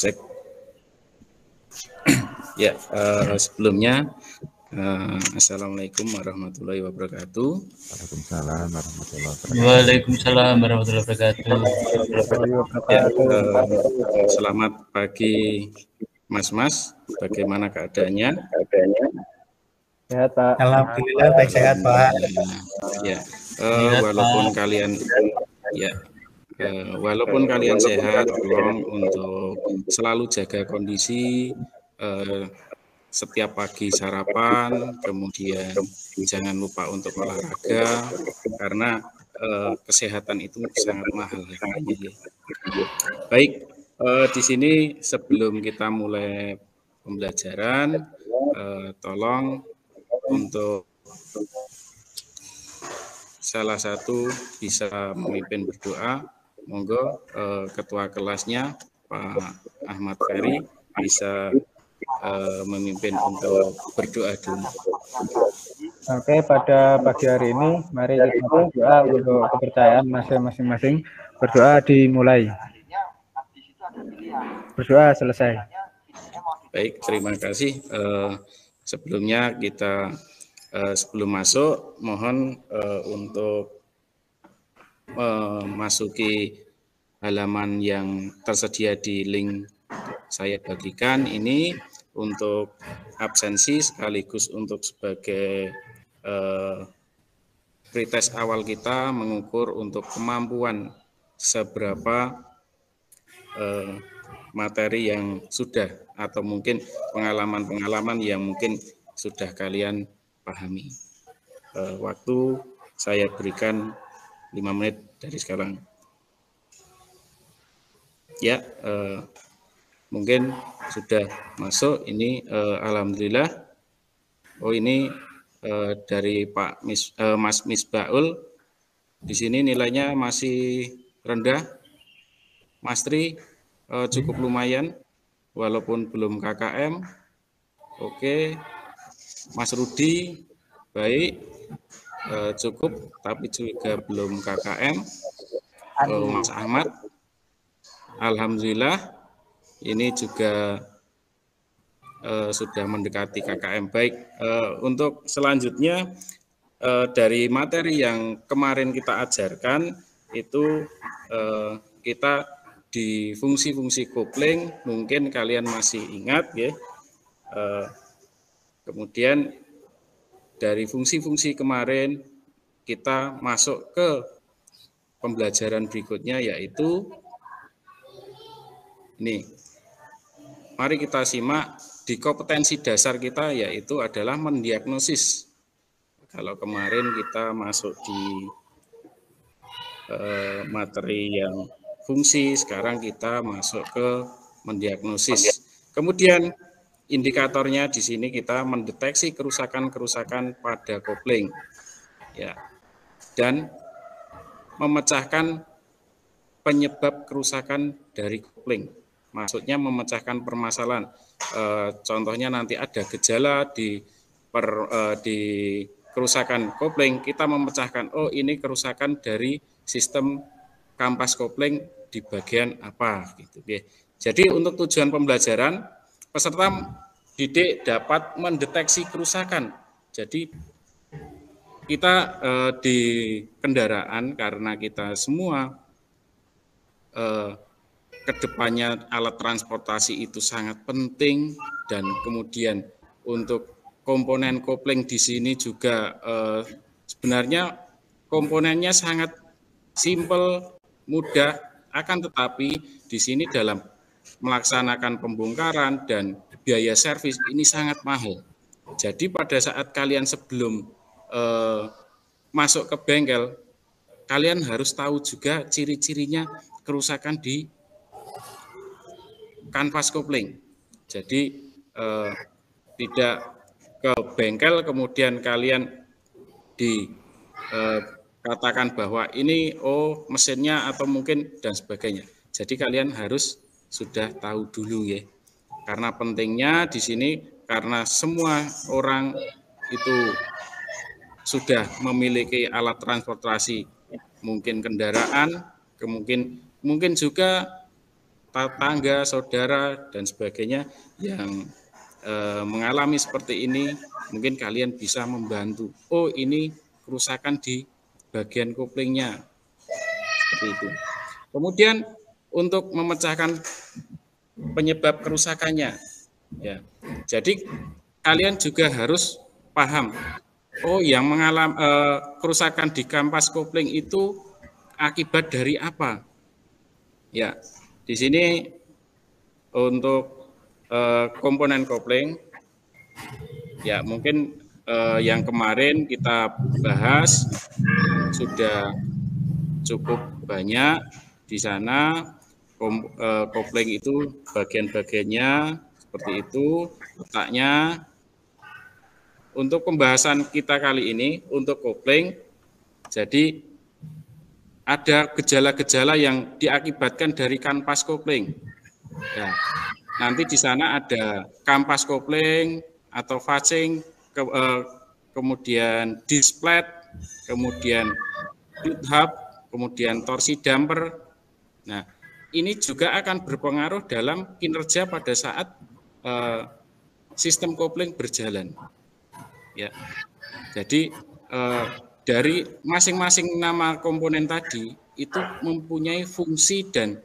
Cek. Ya, sebelumnya Assalamualaikum warahmatullahi wabarakatuh. Waalaikumsalam warahmatullahi wabarakatuh. Waalaikumsalam warahmatullahi wabarakatuh. Ya, selamat pagi Mas-mas, bagaimana keadaannya? Sehat Pak. Alhamdulillah baik sehat Pak. Ya, walaupun kalian walaupun kalian sehat, tolong untuk selalu jaga kondisi. Setiap pagi sarapan, kemudian jangan lupa untuk olahraga, karena kesehatan itu sangat mahal harganya. Baik, di sini sebelum kita mulai pembelajaran, tolong untuk salah satu bisa memimpin berdoa. Monggo ketua kelasnya Pak Ahmad Ferry bisa memimpin untuk berdoa dulu. Oke, pada pagi hari ini mari kita berdoa untuk kepercayaan masing-masing. Berdoa dimulai. Berdoa selesai. Baik, terima kasih. Sebelumnya kita sebelum masuk mohon untuk memasuki halaman yang tersedia di link saya bagikan ini untuk absensi sekaligus untuk sebagai pretest awal kita mengukur untuk kemampuan seberapa materi yang sudah atau mungkin pengalaman-pengalaman yang mungkin sudah kalian pahami. Waktu saya berikan 5 menit dari sekarang. Ya, mungkin sudah masuk ini alhamdulillah. Oh ini dari Pak Mas Misbaul. Di sini nilainya masih rendah. Mas Tri cukup lumayan walaupun belum KKM. Oke. Mas Rudi baik, cukup tapi juga belum KKM. Mas Ahmad alhamdulillah ini juga sudah mendekati KKM. Baik, untuk selanjutnya dari materi yang kemarin kita ajarkan itu kita di fungsi-fungsi kopling mungkin kalian masih ingat ya. Kemudian dari fungsi-fungsi kemarin kita masuk ke pembelajaran berikutnya yaitu ini. Mari kita simak di kompetensi dasar kita yaitu adalah mendiagnosis. Kalau kemarin kita masuk di materi yang fungsi, sekarang kita masuk ke mendiagnosis. Kemudian indikatornya di sini kita mendeteksi kerusakan-kerusakan pada kopling, ya, dan memecahkan penyebab kerusakan dari kopling. Maksudnya memecahkan permasalahan. Contohnya nanti ada gejala di kerusakan kopling, kita memecahkan, oh ini kerusakan dari sistem kampas kopling di bagian apa gitu. Jadi untuk tujuan pembelajaran peserta didik dapat mendeteksi kerusakan. Jadi kita di kendaraan karena kita semua kedepannya alat transportasi itu sangat penting dan kemudian untuk komponen kopling di sini juga sebenarnya komponennya sangat simpel, mudah, akan tetapi di sini dalam melaksanakan pembongkaran dan biaya servis ini sangat mahal. Jadi pada saat kalian sebelum masuk ke bengkel, kalian harus tahu juga ciri-cirinya kerusakan di kanvas kopling. Jadi tidak ke bengkel kemudian kalian dikatakan bahwa ini mesinnya atau mungkin dan sebagainya. Jadi kalian harus sudah tahu dulu ya. Karena pentingnya di sini karena semua orang itu sudah memiliki alat transportasi, mungkin kendaraan, mungkin juga tetangga, saudara, dan sebagainya yang mengalami seperti ini, mungkin kalian bisa membantu. Oh, ini kerusakan di bagian koplingnya, seperti itu. Kemudian untuk memecahkan penyebab kerusakannya, ya. Jadi kalian juga harus paham. Oh, yang mengalami kerusakan di kampas kopling itu akibat dari apa? Ya, di sini untuk komponen kopling, ya mungkin yang kemarin kita bahas sudah cukup banyak di sana. Kopling itu bagian-bagiannya seperti itu, letaknya. Untuk pembahasan kita kali ini untuk kopling, jadi ada gejala-gejala yang diakibatkan dari kampas kopling. Ya, nanti di sana ada kampas kopling atau facing, kemudian displet, kemudian pit hub, kemudian torsi damper. Nah, ini juga akan berpengaruh dalam kinerja pada saat sistem kopling berjalan. Ya, jadi dari masing-masing nama komponen tadi itu mempunyai fungsi dan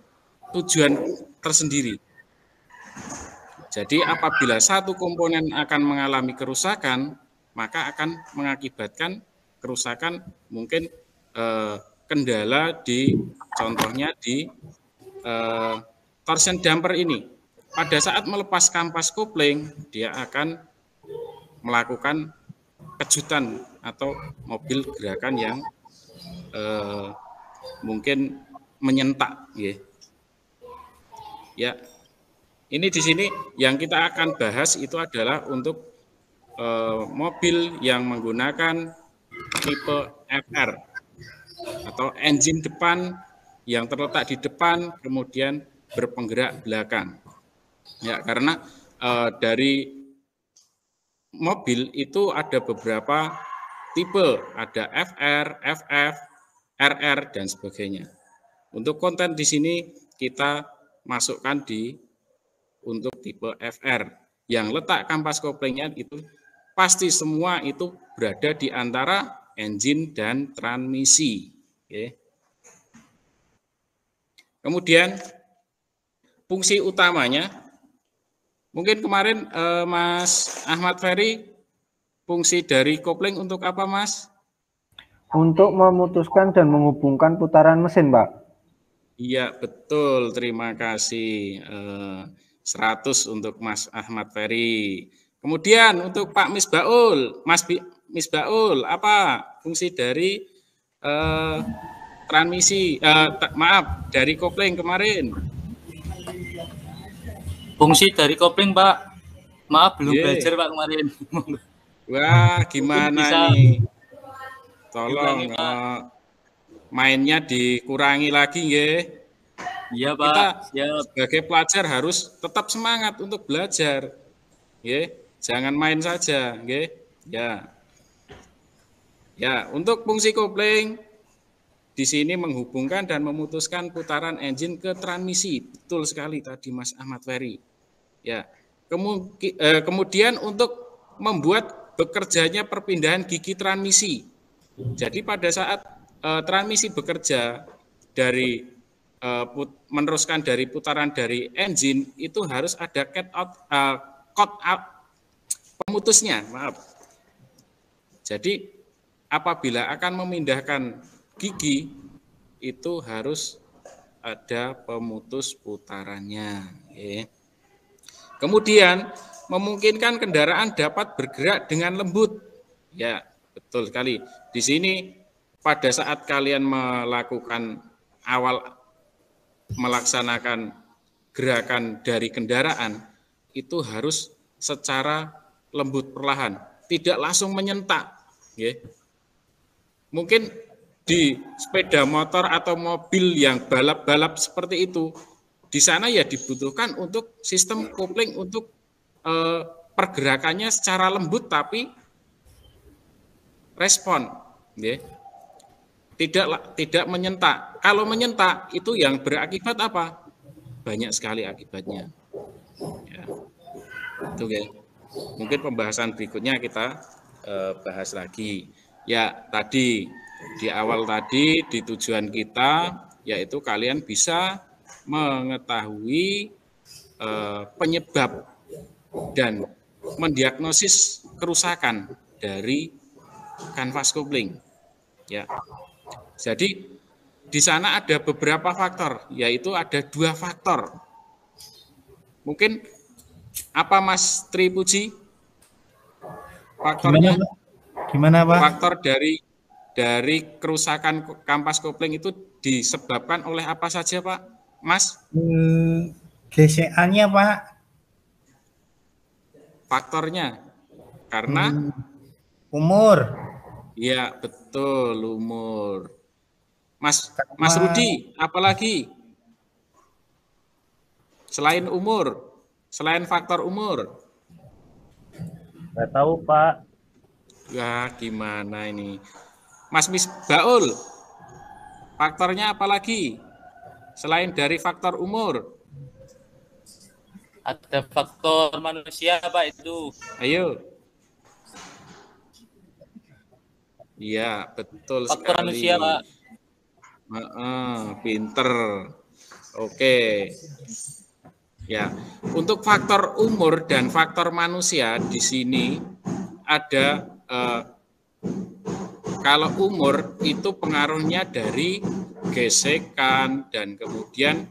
tujuan tersendiri. Jadi apabila satu komponen akan mengalami kerusakan, maka akan mengakibatkan kerusakan mungkin kendala di contohnya di torsion damper ini. Pada saat melepas kampas kopling, dia akan melakukan kejutan atau mobil gerakan yang mungkin menyentak, ya. Ini di sini yang kita akan bahas itu adalah untuk mobil yang menggunakan tipe FR atau engine depan yang terletak di depan kemudian berpenggerak belakang. Ya, karena dari mobil itu ada beberapa tipe, ada FR, FF, RR dan sebagainya. Untuk konten di sini kita masukkan untuk tipe FR yang letak kampas koplingnya itu pasti semua itu berada di antara engine dan transmisi. Oke. Kemudian fungsi utamanya, mungkin kemarin Mas Ahmad Ferry, fungsi dari kopling untuk apa, Mas? Untuk memutuskan dan menghubungkan putaran mesin, Pak. Iya, betul. Terima kasih. 100 untuk Mas Ahmad Ferry. Kemudian untuk Pak Misbaul, Misbaul, apa fungsi dari transmisi? Maaf, dari kopling kemarin. Fungsi dari kopling, Pak. Maaf, belum belajar, Pak, kemarin. Wah, gimana nih? Tolong mainnya dikurangi lagi, nggih. Iya, Pak. Kita siap. Sebagai pelajar harus tetap semangat untuk belajar. Nggih, jangan main saja, nggih. Ya. Ya, untuk fungsi kopling di sini menghubungkan dan memutuskan putaran engine ke transmisi. Betul sekali tadi Mas Ahmad Ferry. Ya. Kemudian untuk membuat bekerjanya perpindahan gigi transmisi. Jadi pada saat transmisi bekerja dari meneruskan dari putaran dari engine itu harus ada cut out pemutusnya, maaf. Jadi apabila akan memindahkan gigi itu harus ada pemutus putarannya. Kemudian memungkinkan kendaraan dapat bergerak dengan lembut. Ya, betul sekali. Di sini pada saat kalian melaksanakan gerakan dari kendaraan itu harus secara lembut perlahan, tidak langsung menyentak. Mungkin di sepeda motor atau mobil yang balap-balap seperti itu, di sana ya dibutuhkan untuk sistem kopling untuk pergerakannya secara lembut tapi respon, tidak menyentak. Kalau menyentak itu yang berakibat apa? banyak sekali akibatnya. Ya, itu ya. Mungkin pembahasan berikutnya kita bahas lagi. Ya, tadi di awal tadi di tujuan kita yaitu kalian bisa mengetahui penyebab dan mendiagnosis kerusakan dari kanvas kopling. Ya. Jadi di sana ada beberapa faktor, yaitu ada 2 faktor. Mungkin apa Mas Tri Puji? Faktornya? Gimana Pak? Faktor dari kerusakan kampas kopling itu disebabkan oleh apa saja Pak, Mas? GCA-nya Pak. Faktornya? Karena? Umur. Iya, betul, umur. Mas Rudi, apalagi? Selain umur, selain faktor umur? Nggak tahu, Pak. Wah, gimana ini? Mas Misbaul, faktornya apa lagi? Selain dari faktor umur? Ada faktor manusia, Pak, itu. Ayo. Iya, betul faktor sekali. Manusia, Pak. Pinter. Oke. Ya, untuk faktor umur dan faktor manusia di sini ada kalau umur itu pengaruhnya dari gesekan dan kemudian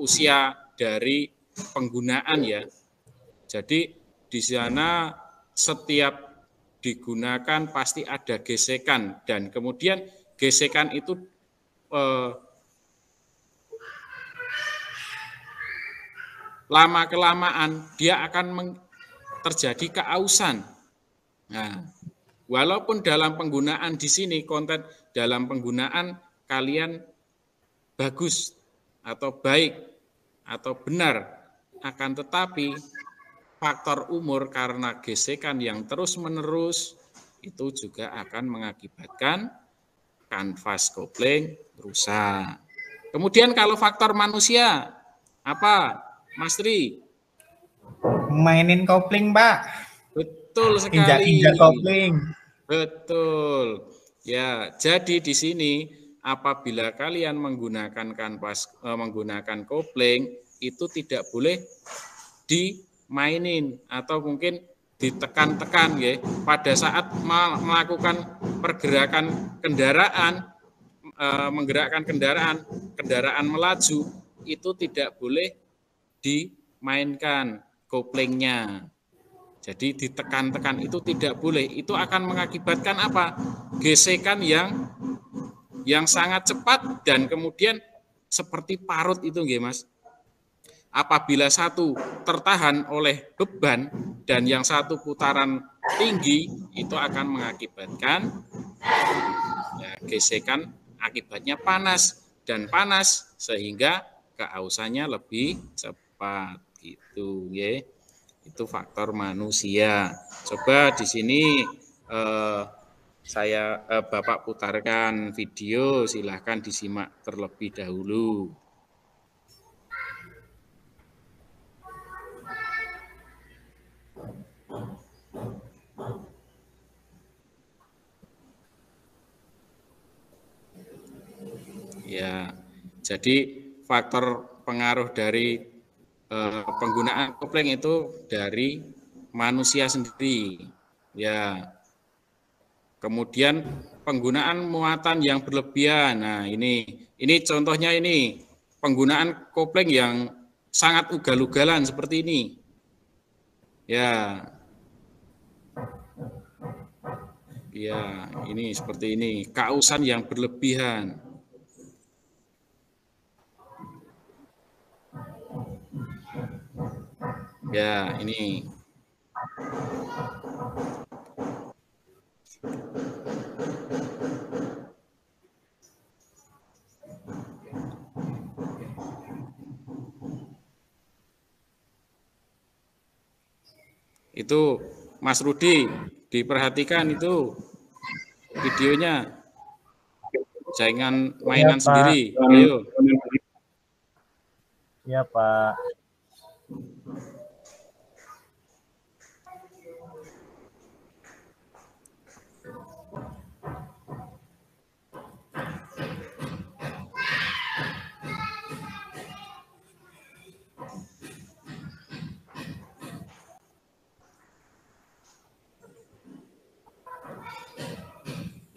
usia dari penggunaan ya. Jadi di sana setiap digunakan pasti ada gesekan dan kemudian gesekan itu lama-kelamaan dia akan terjadi keausan. Nah, walaupun dalam penggunaan di sini konten dalam penggunaan kalian bagus atau baik atau benar, akan tetapi faktor umur karena gesekan yang terus-menerus itu juga akan mengakibatkan kanvas kopling rusak. Kemudian kalau faktor manusia, apa Mas Tri? Mainin kopling, Pak. Betul sekali. Injak-injak kopling. Betul. Ya, jadi di sini apabila kalian menggunakan kanvas menggunakan kopling itu tidak boleh dimainin atau mungkin ditekan-tekan ya. Pada saat melakukan pergerakan kendaraan menggerakkan kendaraan melaju itu tidak boleh dimainkan koplingnya. Jadi ditekan-tekan itu tidak boleh. Itu akan mengakibatkan apa? Gesekan yang sangat cepat dan kemudian seperti parut itu nggih Mas. Apabila satu tertahan oleh beban dan yang satu putaran tinggi itu akan mengakibatkan ya, gesekan akibatnya panas dan panas sehingga keausannya lebih cepat gitu ya. Itu faktor manusia. Coba di sini saya Bapak putarkan video, silahkan disimak terlebih dahulu. Ya, jadi faktor pengaruh dari penggunaan kopling itu dari manusia sendiri. Ya. Kemudian penggunaan muatan yang berlebihan. Nah, ini contohnya ini penggunaan kopling yang sangat ugal-ugalan seperti ini. Ya. Ya, ini seperti ini, keausan yang berlebihan. Ya, ini. Itu Mas Rudi, diperhatikan itu videonya. Jangan mainan sendiri. Ayo. Iya, Pak.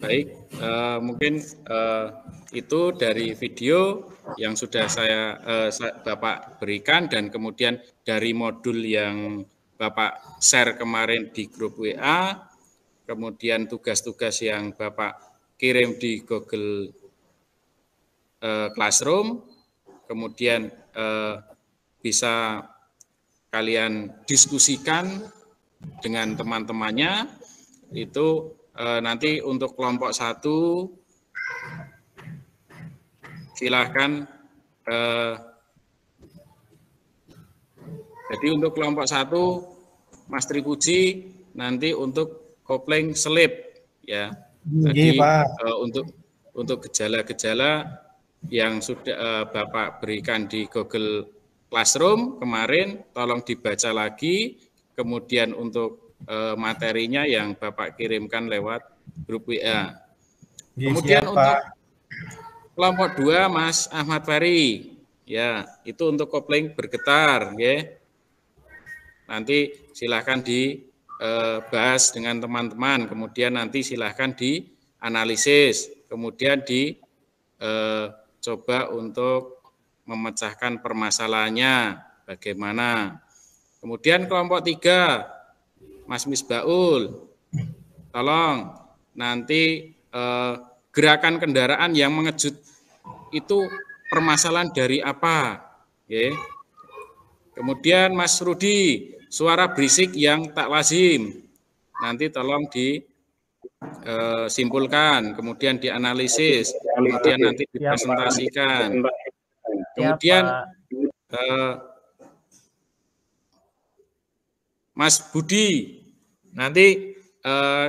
Baik, mungkin itu dari video yang sudah Bapak berikan, dan kemudian dari modul yang Bapak share kemarin di grup WA, kemudian tugas-tugas yang Bapak kirim di Google Classroom, kemudian bisa kalian diskusikan dengan teman-temannya. Itu nanti untuk kelompok 1 silahkan, jadi untuk kelompok 1 Mas Tripuji nanti untuk kopling selip ya. Tadi untuk gejala-gejala yang sudah Bapak berikan di Google Classroom kemarin, tolong dibaca lagi. Kemudian untuk materinya yang Bapak kirimkan lewat grup WA. Kemudian untuk kelompok 2 Mas Ahmad Fari, ya itu untuk kopling bergetar, ya. Nanti silahkan dibahas dengan teman-teman, kemudian nanti silahkan dianalisis, kemudian coba untuk memecahkan permasalahannya bagaimana. Kemudian kelompok 3 Mas Misbaul, tolong nanti gerakan kendaraan yang mengejut itu permasalahan dari apa? Okay. Kemudian Mas Rudi, suara berisik yang tak lazim, nanti tolong disimpulkan, kemudian dianalisis, kemudian nanti dipresentasikan. Kemudian Mas Budi, nanti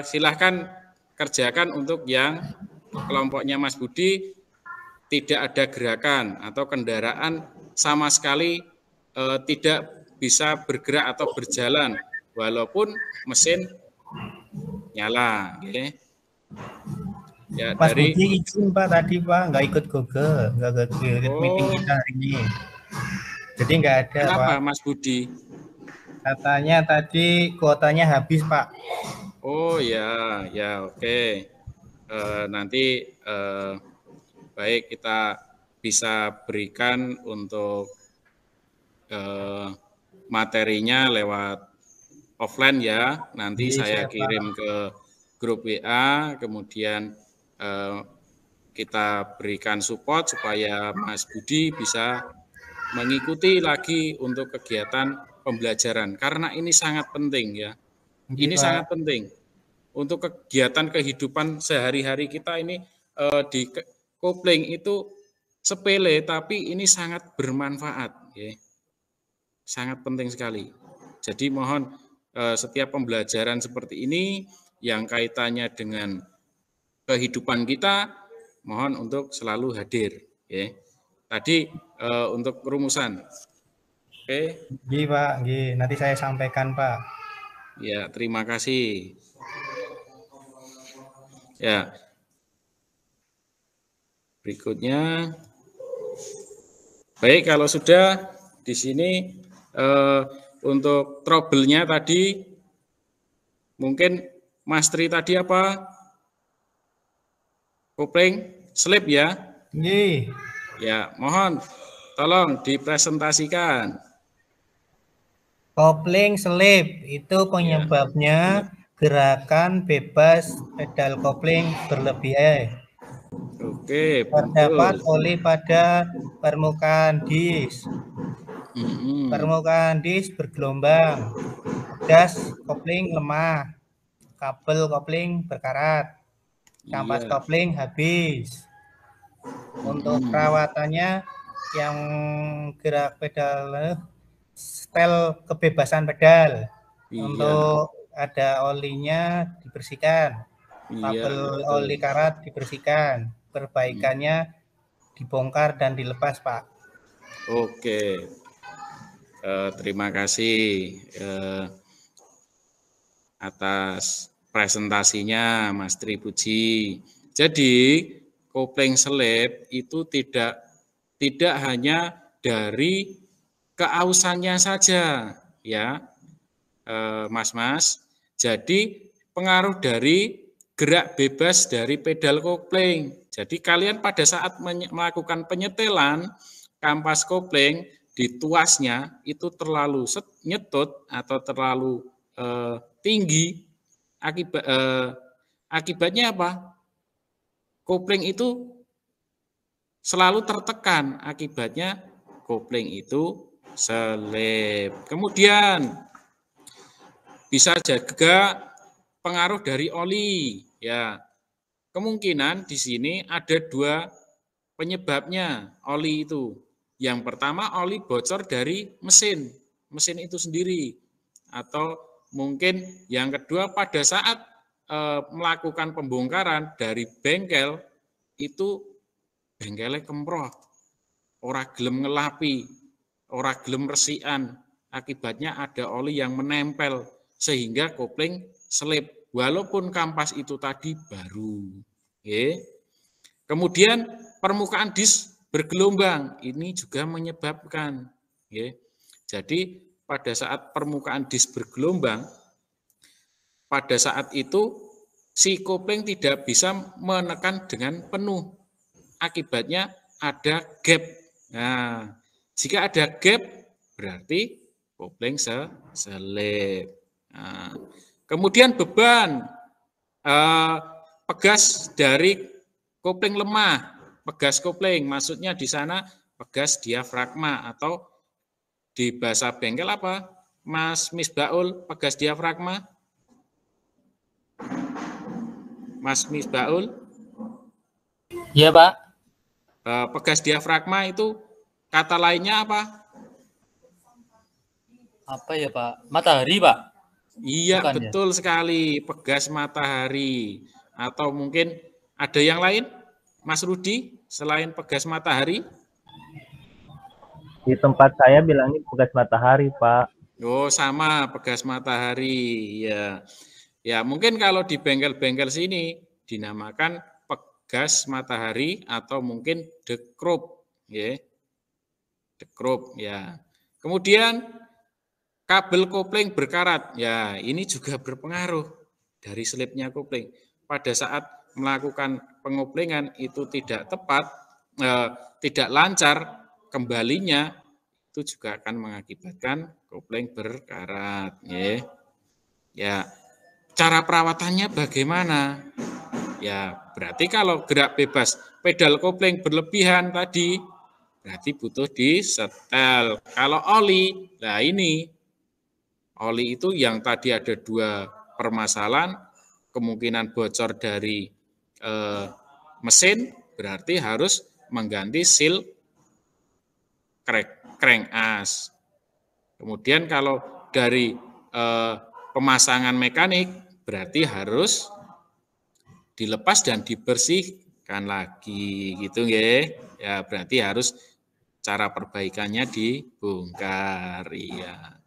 silahkan kerjakan untuk yang kelompoknya Mas Budi, tidak ada gerakan atau kendaraan sama sekali tidak bisa bergerak atau berjalan walaupun mesin nyala. Okay. Ya, Mas Budi izin Pak tadi Pak, nggak ikut Google, nggak ikut meeting kita hari ini. Jadi nggak ada. Kenapa Pak. Mas Budi? Katanya tadi kuotanya habis Pak. Oh ya, ya oke. Nanti baik kita bisa berikan untuk materinya lewat offline ya. Nanti saya kirim ke grup WA, kemudian kita berikan support supaya Mas Budi bisa mengikuti lagi untuk kegiatan pembelajaran, karena ini sangat penting ya. Ini sangat penting untuk kegiatan kehidupan sehari-hari kita ini. Di kopling itu sepele tapi ini sangat bermanfaat ya. Sangat penting sekali. Jadi mohon setiap pembelajaran seperti ini yang kaitannya dengan kehidupan kita, mohon untuk selalu hadir ya. Tadi untuk rumusan. Oke. Iya Pak, nanti saya sampaikan Pak. Ya, terima kasih. Ya. Berikutnya. Baik, kalau sudah di sini untuk trouble-nya tadi mungkin Mas Tri tadi apa? Kopling slip ya? Iya. Ya, mohon tolong dipresentasikan. Kopling selip itu penyebabnya gerakan bebas pedal kopling berlebihan. Oke, terdapat oli pada permukaan disk. Permukaan disk bergelombang. Das kopling lemah. Kabel kopling berkarat. Kampas kopling habis. Untuk perawatannya yang gerak pedal setel kebebasan pedal. Untuk ada olinya dibersihkan. Kabel oli karat dibersihkan. Perbaikannya dibongkar dan dilepas Pak. Oke, terima kasih atas presentasinya Mas Tripuji. Jadi kopling selip itu tidak hanya dari keausannya saja, ya, Mas-mas. Jadi pengaruh dari gerak bebas dari pedal kopling. Jadi kalian pada saat melakukan penyetelan kampas kopling di tuasnya itu terlalu nyetut atau terlalu tinggi, akibatnya apa? Kopling itu selalu tertekan, akibatnya kopling itu selip. Kemudian bisa juga pengaruh dari oli, ya. Kemungkinan di sini ada dua penyebabnya oli itu. Yang pertama oli bocor dari mesin itu sendiri, atau mungkin yang kedua pada saat melakukan pembongkaran dari bengkel itu bengkelnya kemproh, ora gelem ngelapi, ora gelem resikan, akibatnya ada oli yang menempel sehingga kopling selip walaupun kampas itu tadi baru. Oke. Kemudian permukaan disk bergelombang, ini juga menyebabkan. Oke. Jadi pada saat permukaan disk bergelombang, pada saat itu si kopling tidak bisa menekan dengan penuh. Akibatnya ada gap. Nah, jika ada gap berarti kopling selip. Nah, kemudian beban pegas dari kopling lemah. Pegas kopling maksudnya di sana pegas diafragma, atau di bahasa bengkel apa? Mas Misbaul, pegas diafragma? Mas Misbaul? Iya, Pak. Pegas diafragma itu kata lainnya apa? Apa ya, Pak? Matahari, Pak? Iya, Bukan, betul ya? Sekali, pegas matahari. Atau mungkin ada yang lain, Mas Rudi, selain pegas matahari? Di tempat saya bilangnya pegas matahari, Pak. Oh, sama, pegas matahari. Ya, ya mungkin kalau di bengkel-bengkel sini dinamakan gas matahari atau mungkin dekrup, ya. Dekrup, ya. Kemudian kabel kopling berkarat, ya ini juga berpengaruh dari selipnya kopling. Pada saat melakukan pengoplingan itu tidak tepat, tidak lancar kembalinya, itu juga akan mengakibatkan kopling berkarat, ya. Ya, cara perawatannya bagaimana? Ya, berarti kalau gerak bebas pedal kopling berlebihan tadi, berarti butuh disetel. Kalau oli, nah ini, oli itu yang tadi ada dua permasalahan, kemungkinan bocor dari mesin, berarti harus mengganti seal crank as. Kemudian kalau dari pemasangan mekanik, berarti harus dilepas dan dibersihkan lagi gitu nggih. Ya berarti harus cara perbaikannya dibongkar ya.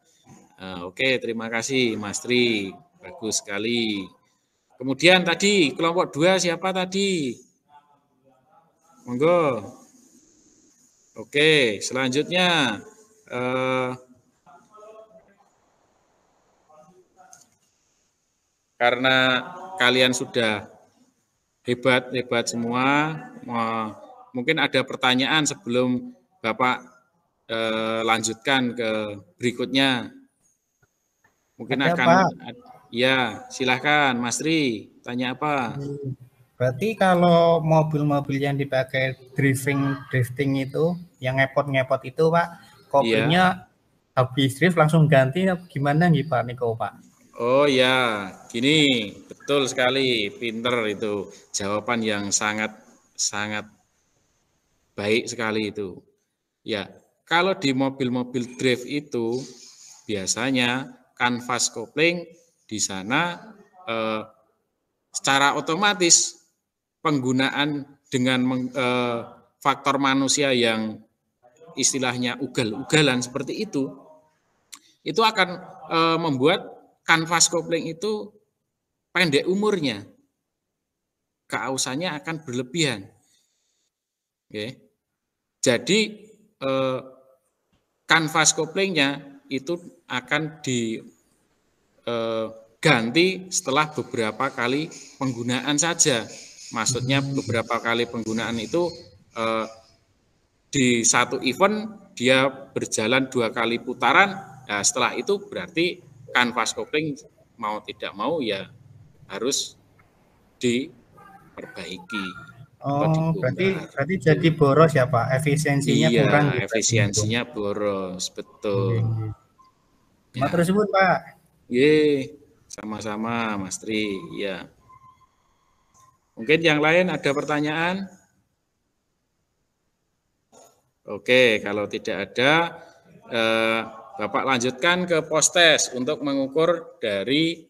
Oke, terima kasih Mas Tri. Bagus sekali. Kemudian tadi kelompok 2 siapa tadi? Monggo. Oke, selanjutnya karena kalian sudah hebat semua. Mungkin ada pertanyaan sebelum Bapak lanjutkan ke berikutnya. Mungkin ada, akan, Pak. Ya silahkan Mas Tri, tanya apa? Berarti kalau mobil-mobil yang dipakai drifting itu, yang ngepot-ngepot itu, Pak, koplingnya habis drift langsung ganti, gimana nih Pak Niko, Pak? Oh ya, gini, betul sekali, pinter itu, jawaban yang sangat baik sekali itu. Ya, kalau di mobil-mobil drift itu biasanya kanvas kopling di sana secara otomatis penggunaan dengan faktor manusia yang istilahnya ugal-ugalan seperti itu akan membuat kanvas kopling itu pendek umurnya, keausannya akan berlebihan. Oke. Jadi kanvas koplingnya itu akan diganti setelah beberapa kali penggunaan saja. Maksudnya beberapa kali penggunaan itu di satu event dia berjalan 2 kali putaran. Nah, setelah itu berarti kanvas kopling mau tidak mau ya harus diperbaiki. Oh, berarti jadi boros ya Pak, efisiensinya iya, kurang. Efisiensinya boros, betul. Ya. Tersebut Pak. Ye, sama-sama Mas Tri, ya. Mungkin yang lain ada pertanyaan? Oke, kalau tidak ada, Bapak lanjutkan ke post-test untuk mengukur dari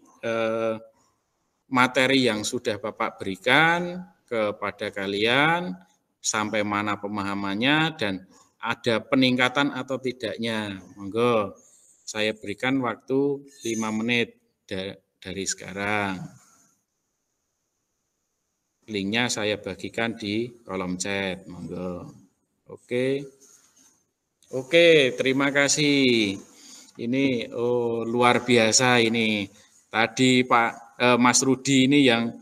materi yang sudah Bapak berikan kepada kalian, sampai mana pemahamannya, dan ada peningkatan atau tidaknya. Monggo, saya berikan waktu 5 menit dari sekarang. Linknya saya bagikan di kolom chat. Monggo. Oke, terima kasih. Ini luar biasa ini. Tadi Pak Mas Rudi ini yang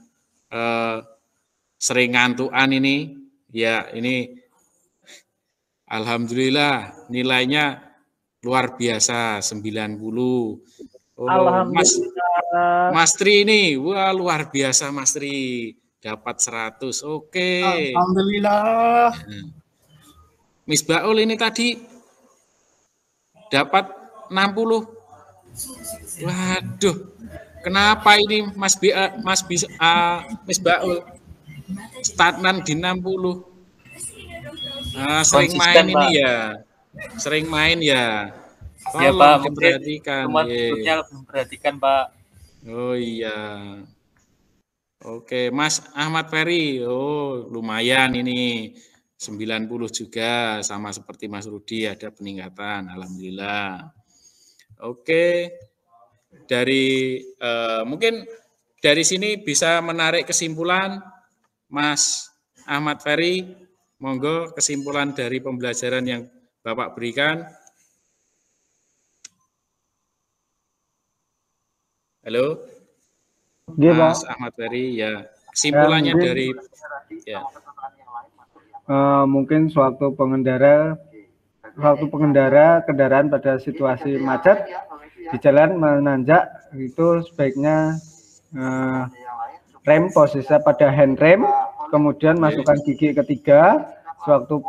sering ngantukan ini. Ya, ini alhamdulillah nilainya luar biasa 90. Mas Tri ini, wah luar biasa Mas Tri. Dapat 100. Oke. Alhamdulillah. Miss Baul ini tadi dapat 60. Waduh, kenapa ini Miss Baul stagnan di 60? Sering main ini ya, sering main ya. Ya Pak, diperhatikan. Perhatikan Pak. Oh iya. Oke, Mas Ahmad Ferry, lumayan ini. 90 juga, sama seperti Mas Rudi, ada peningkatan, alhamdulillah. Oke, dari mungkin dari sini bisa menarik kesimpulan, Mas Ahmad Ferry, monggo kesimpulan dari pembelajaran yang Bapak berikan. Halo, Mas Ahmad Ferry, ya kesimpulannya dari ya. Mungkin suatu pengendara kendaraan pada situasi macet di jalan menanjak itu sebaiknya rem posisinya pada handrem, kemudian masukkan gigi ketiga, sewaktu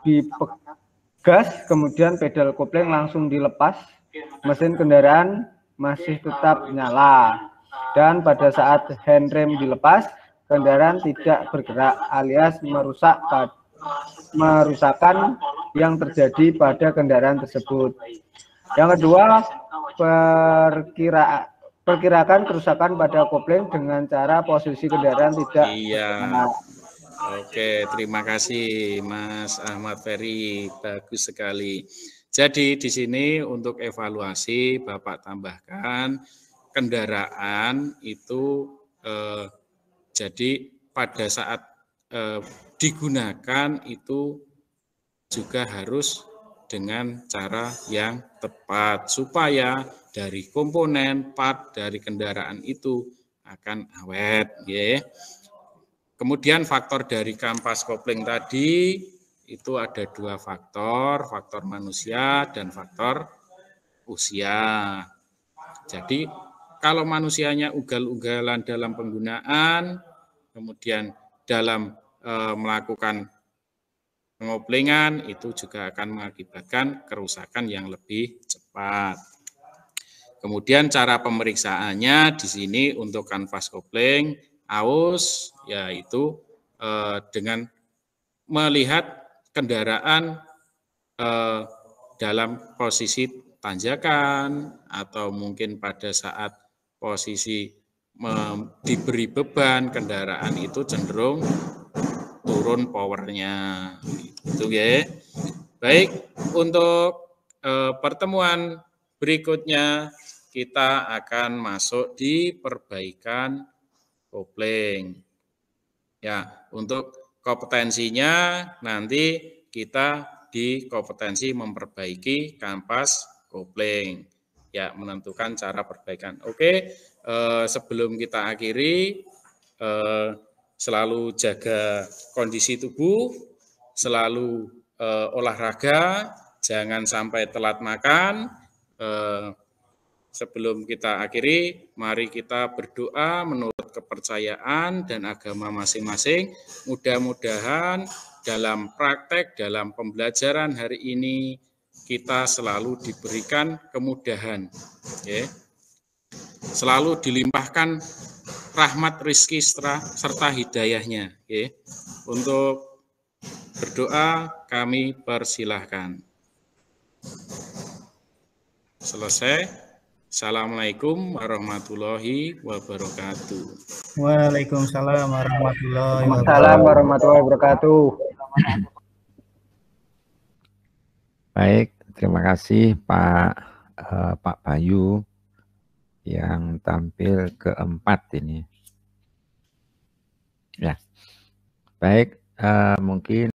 dipegas, kemudian pedal kopling langsung dilepas, mesin kendaraan masih tetap nyala, dan pada saat handrem dilepas kendaraan tidak bergerak alias merusakkan yang terjadi pada kendaraan tersebut. Yang kedua, perkirakan kerusakan pada kopling dengan cara posisi kendaraan tidak. Iya. Oke, terima kasih Mas Ahmad Ferry, bagus sekali. Jadi di sini untuk evaluasi Bapak tambahkan kendaraan itu jadi pada saat digunakan itu juga harus dengan cara yang tepat supaya dari komponen part dari kendaraan itu akan awet, ya. Kemudian faktor dari kanvas kopling tadi itu ada 2 faktor, faktor manusia dan faktor usia. Jadi kalau manusianya ugal-ugalan dalam penggunaan, kemudian dalam melakukan pengoplingan, itu juga akan mengakibatkan kerusakan yang lebih cepat. Kemudian cara pemeriksaannya di sini untuk kanvas kopling, AUS, yaitu dengan melihat kendaraan dalam posisi tanjakan atau mungkin pada saat posisi diberi beban, kendaraan itu cenderung turun powernya, itu ya. Baik, untuk pertemuan berikutnya kita akan masuk di perbaikan kopling. Ya, untuk kompetensinya nanti kita di kompetensi memperbaiki kampas kopling. Ya, menentukan cara perbaikan. Oke, sebelum kita akhiri, selalu jaga kondisi tubuh, selalu olahraga, jangan sampai telat makan. Sebelum kita akhiri, mari kita berdoa menurut kepercayaan dan agama masing-masing. Mudah-mudahan dalam praktek, dalam pembelajaran hari ini, kita selalu diberikan kemudahan. Ya. Selalu dilimpahkan rahmat, rizki, serta hidayahnya. Ya. Untuk berdoa, kami persilahkan. Selesai. Assalamualaikum warahmatullahi wabarakatuh. Waalaikumsalam warahmatullahi Waalaikumsalam warahmatullahi wabarakatuh. Baik, terima kasih Pak Bayu yang tampil keempat ini. Ya, baik, mungkin